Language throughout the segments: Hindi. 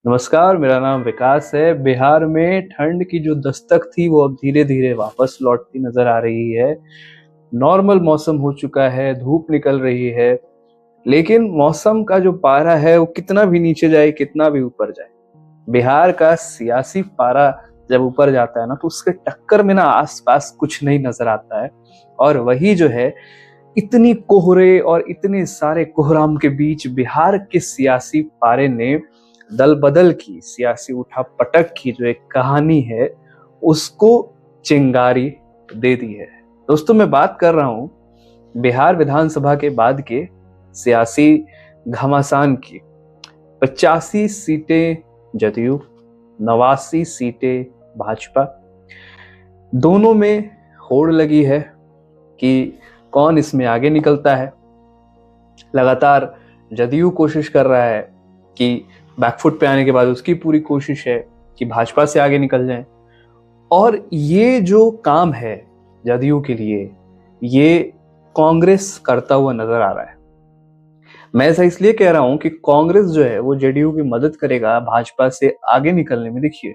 नमस्कार, मेरा नाम विकास है। बिहार में ठंड की जो दस्तक थी वो अब धीरे-धीरे वापस लौटती नज़र आ रही है। नॉर्मल मौसम हो चुका है, धूप निकल रही है, लेकिन मौसम का जो पारा है वो कितना भी नीचे जाए, कितना भी ऊपर जाए, बिहार का सियासी पारा जब ऊपर जाता है ना तो उसके टक्कर में ना आस-पास कुछ नहीं नज़र आता है। और वही जो है इतनी कोहरे और इतने सारे कोहराम के बीच बिहार के सियासी पारे ने दल-बदल की, सियासी उठा-पटक की जो एक कहानी है, उसको चिंगारी दे दी है। दोस्तों, मैं बात कर रहा हूँ बिहार विधानसभा के बाद के सियासी घमासान की। 85 सीटें जदयू, 89 सीटें भाजपा। दोनों में होड़ लगी है कि कौन इसमें आगे निकलता है। लगातार जदयू कोशिश कर रहा है कि बैकफुट पे आने के बाद उसकी पूरी कोशिश है कि भाजपा से आगे निकल जाएं। और ये जो काम है जदयू के लिए, ये कांग्रेस करता हुआ नजर आ रहा है। मैं ऐसा इसलिए कह रहा हूं कि कांग्रेस जो है वो जेडीयू की मदद करेगा भाजपा से आगे निकलने में। देखिए,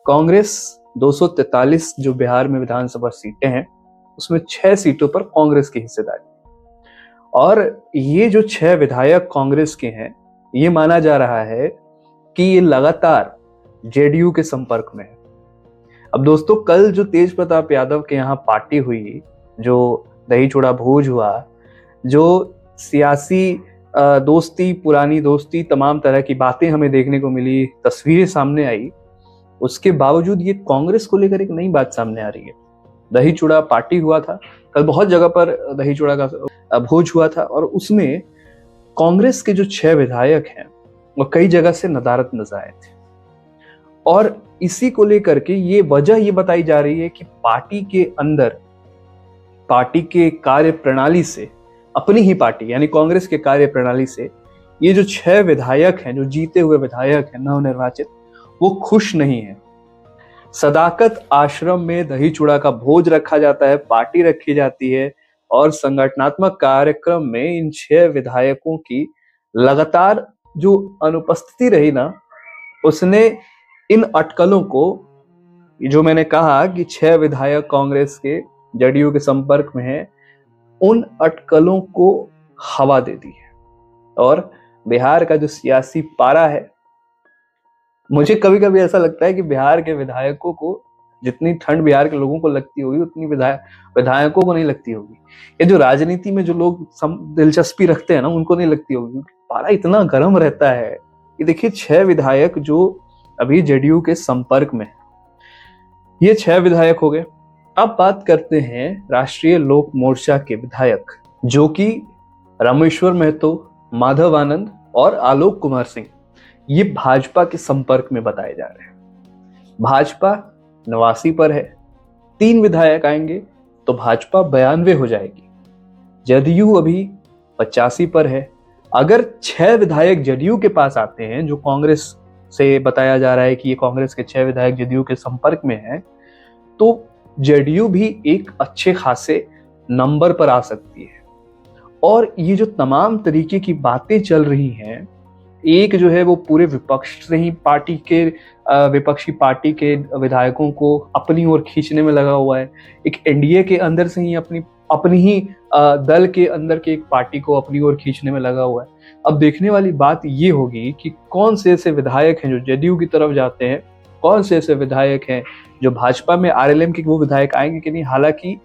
कांग्रेस 243 जो बिहार में विधानसभा सीटें हैं, उसमें 6 सीटों पर कांग्रेस की हिस्सेदारी। और ये जो 6 विधायक कांग्रेस के हैं, ये माना जा रहा है कि ये लगातार जेडीयू के संपर्क में है। अब दोस्तों, कल जो तेज प्रताप यादव के यहाँ पार्टी हुई, जो दही चूड़ा भोज हुआ, जो सियासी दोस्ती, पुरानी दोस्ती, तमाम तरह की बातें हमें देखने को मिली, तस्वीरें सामने आई, उसके बावजूद ये कांग्रेस को लेकर एक नई बात सामने आ रही है। दही चूड़ा पार्टी हुआ था कल, बहुत जगह पर दही चूड़ा का भोज हुआ था, और उसमें कांग्रेस के जो 6 विधायक हैं वो कई जगह से नदारद नजर आए थे। और इसी को लेकर के ये वजह ये बताई जा रही है कि पार्टी के अंदर, पार्टी के कार्य प्रणाली से, अपनी ही पार्टी यानी कांग्रेस के कार्य प्रणाली से ये जो 6 विधायक हैं, जो जीते हुए विधायक हैं नवनिर्वाचित, वो खुश नहीं है। सदाकत आश्रम में दही चूड़ा का भोज रखा जाता है, पार्टी रखी जाती है, और संगठनात्मक कार्यक्रम में इन 6 विधायकों की लगातार जो अनुपस्थिति रही ना, उसने इन अटकलों को, जो मैंने कहा कि 6 विधायक कांग्रेस के जेडीयू के संपर्क में हैं, उन अटकलों को हवा दे दी है। और बिहार का जो सियासी पारा है, मुझे कभी कभी ऐसा लगता है कि बिहार के विधायकों को जितनी ठंड बिहार के लोगों को लगती होगी, उतनी विधायकों को नहीं लगती होगी। ये जो राजनीति में जो लोग दिलचस्पी रखते हैं ना, उनको नहीं लगती होगी। पारा इतना गर्म रहता है कि देखिए, 6 विधायक जो अभी जेडीयू के संपर्क में, ये 6 विधायक हो गए। अब बात करते हैं राष्ट्रीय लोक मोर्चा के विधायक, जो कि रामेश्वर महतो, माधव आनंद और आलोक कुमार सिंह, ये भाजपा के संपर्क में बताए जा रहे हैं। भाजपा 89 पर है, 3 विधायक आएंगे तो भाजपा 92 हो जाएगी। जदयू अभी 85 पर है। अगर 6 विधायक जदयू के पास आते हैं, जो कांग्रेस से बताया जा रहा है कि ये कांग्रेस के 6 विधायक जदयू के संपर्क में हैं, तो जेडीयू भी एक अच्छे खासे नंबर पर आ सकती है। और ये जो तमाम तरीके की बातें चल रही हैं, एक जो है वो पूरे विपक्ष से ही विपक्षी पार्टी के विधायकों को अपनी ओर खींचने में लगा हुआ है। एक एनडीए के अंदर से ही अपनी ही दल के अंदर के एक पार्टी को अपनी ओर खींचने में लगा हुआ है। अब देखने वाली बात ये होगी कि कौन से ऐसे विधायक हैं जो जदयू की तरफ जाते हैं, कौन से ऐसे विधायक हैं जो भाजपा में, आरएलएम के वो विधायक आएंगे कि नहीं। हालांकि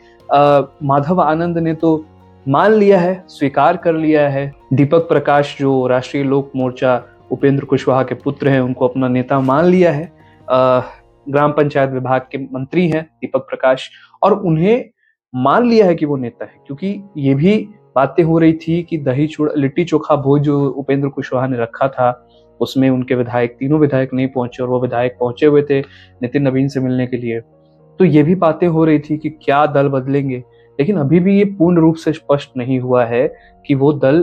माधव आनंद ने तो मान लिया है, स्वीकार कर लिया है। दीपक प्रकाश, जो राष्ट्रीय लोक मोर्चा उपेंद्र कुशवाहा के पुत्र हैं, उनको अपना नेता मान लिया है। ग्राम पंचायत विभाग के मंत्री हैं दीपक प्रकाश, और उन्हें मान लिया है कि वो नेता है, क्योंकि ये भी बातें हो रही थी कि दही चूड़ा लिट्टी चोखा भोज जो उपेंद्र कुशवाहा ने रखा था, उसमें उनके विधायक, तीनों विधायक नहीं पहुंचे, और वो विधायक पहुंचे हुए थे नितिन नवीन से मिलने के लिए। तो ये भी बातें हो रही थी कि क्या दल बदलेंगे, लेकिन अभी भी ये पूर्ण रूप से स्पष्ट नहीं हुआ है कि वो दल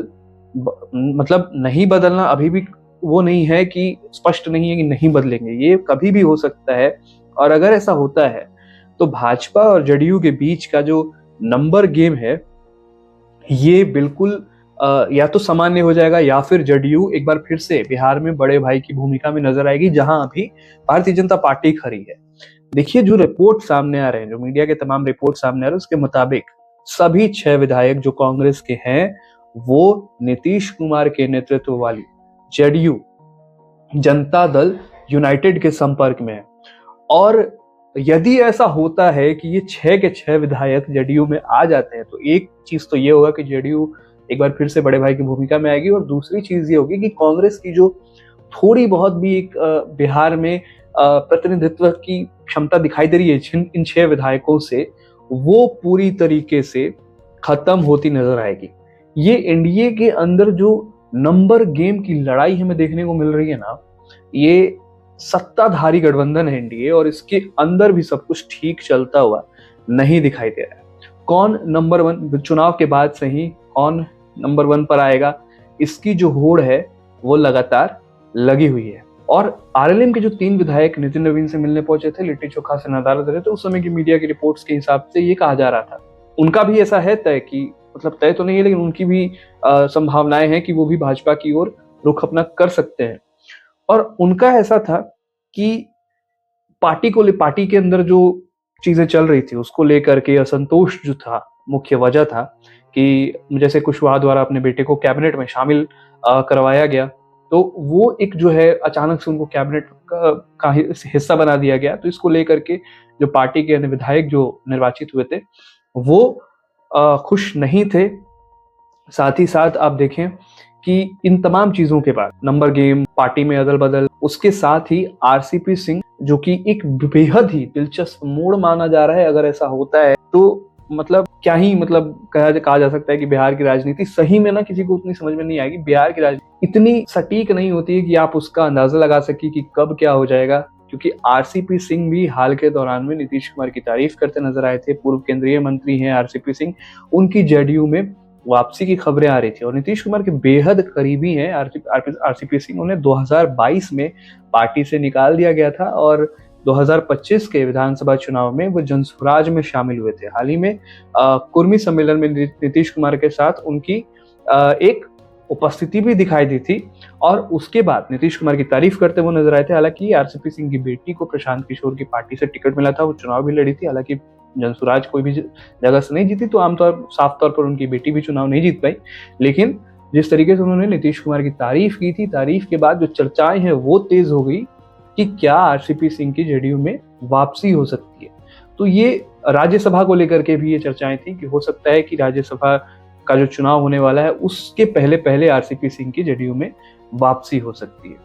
मतलब नहीं बदलना, अभी भी वो नहीं है कि स्पष्ट नहीं है कि नहीं बदलेंगे। ये कभी भी हो सकता है। और अगर ऐसा होता है तो भाजपा और जेडीयू के बीच का जो नंबर गेम है, ये बिल्कुल या तो सामान्य हो जाएगा या फिर जदयू एक बार फिर से बिहार में बड़े भाई की भूमिका में नजर आएगी, जहां अभी भारतीय जनता पार्टी खड़ी है। देखिए, जो रिपोर्ट सामने आ रहे हैं, जो मीडिया के तमाम रिपोर्ट सामने आ रहे हैं, उसके मुताबिक सभी 6 विधायक जो कांग्रेस के हैं वो नीतीश कुमार के नेतृत्व वाली जेडीयू, जनता दल यूनाइटेड के संपर्क में है। और यदि ऐसा होता है कि ये 6 के 6 विधायक जेडीयू में आ जाते हैं, तो एक चीज तो ये होगा कि जेडीयू एक बार फिर से बड़े भाई की भूमिका में आएगी, और दूसरी चीज ये होगी कि कांग्रेस की जो थोड़ी बहुत भी एक बिहार में प्रतिनिधित्व की क्षमता दिखाई दे रही है इन 6 विधायकों से, वो पूरी तरीके से खत्म होती नजर आएगी। ये एनडीए के अंदर जो नंबर गेम की लड़ाई हमें देखने को मिल रही है ना, ये सत्ताधारी गठबंधन है एनडीए, और इसके अंदर भी सब कुछ ठीक चलता हुआ नहीं दिखाई दे रहा है। कौन नंबर 1 चुनाव के बाद से ही कौन नंबर 1 पर आएगा, इसकी जो होड़ है वो लगातार लगी हुई है। और आरएलएम के जो 3 विधायक नितिन नवीन से मिलने पहुंचे थे, लिट्टी चोखा से नदारद रहे थे, उस समय की मीडिया की रिपोर्ट्स के हिसाब से ये कहा जा रहा था, उनका भी ऐसा है तय कि, मतलब तय तो नहीं है लेकिन उनकी भी संभावनाएं हैं कि वो भी भाजपा की ओर रुख अपना कर सकते हैं। और उनका ऐसा था कि पार्टी के अंदर जो चीजें चल रही थी उसको लेकर के असंतोष जो था, मुख्य वजह था कि जैसे कुशवाहा द्वारा अपने बेटे को कैबिनेट में शामिल करवाया गया, तो वो एक जो है अचानक से उनको कैबिनेट का हिस्सा बना दिया गया। तो इसको लेकर के जो पार्टी के अन्य विधायक जो निर्वाचित हुए थे वो खुश नहीं थे। साथ ही साथ आप देखें कि इन तमाम चीजों के बाद नंबर गेम, पार्टी में अदल बदल, उसके साथ ही आरसीपी सिंह, जो कि एक बेहद ही दिलचस्प मोड़ माना जा रहा है, अगर ऐसा होता है तो मतलब क्या ही मतलब कहा जा सकता है कि बिहार की राजनीति सही में ना किसी को उतनी समझ में नहीं आएगी। बिहार की राजनीति इतनी सटीक नहीं होती है कि आप उसका अंदाजा लगा सके कि कब क्या हो जाएगा, क्योंकि आरसीपी सिंह भी हाल के दौरान में नीतीश कुमार की तारीफ करते नजर आए थे। पूर्व केंद्रीय मंत्री हैं आरसीपी सिंह, उनकी जेडीयू में वापसी की खबरें आ रही थी, और नीतीश कुमार के बेहद करीबी हैं आरसीपी सिंह। उन्हें 2022 में पार्टी से निकाल दिया गया था, और 2025 के विधानसभा चुनाव में वो जनसुराज में शामिल हुए थे। हाल ही में कुर्मी सम्मेलन में नीतीश कुमार के साथ उनकी एक उपस्थिति भी दिखाई दी थी, और उसके बाद नीतीश कुमार की तारीफ करते हुए नजर आए थे। हालांकि आरसीपी सिंह की बेटी को प्रशांत किशोर की पार्टी से टिकट मिला था, वो चुनाव भी लड़ी थी। हालांकि जनसुराज कोई भी जगह से नहीं जीती, तो साफ तौर पर उनकी बेटी भी चुनाव नहीं जीत पाई। लेकिन जिस तरीके से उन्होंने नीतीश कुमार की तारीफ की थी, तारीफ के बाद जो चर्चाएं हैं वो तेज हो गई कि क्या आरसीपी सिंह की जेडीयू में वापसी हो सकती है। तो ये राज्यसभा को लेकर के भी ये चर्चाएं थी कि हो सकता है कि राज्यसभा का जो चुनाव होने वाला है उसके पहले पहले आरसीपी सिंह की जेडीयू में वापसी हो सकती है।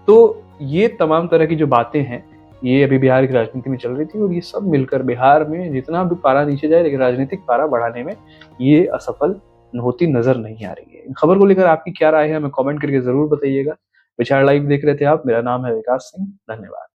तो ये तमाम तरह की जो बातें हैं ये अभी बिहार की राजनीति में चल रही थी, और ये सब मिलकर बिहार में जितना भी पारा नीचे जाए, लेकिन राजनीतिक पारा बढ़ाने में ये असफल होती नजर नहीं आ रही है। इन खबर को लेकर आपकी क्या राय है, हमें कमेंट करके जरूर बताइएगा। विचार लाइव देख रहे थे आप, मेरा नाम है विकास सिंह, धन्यवाद।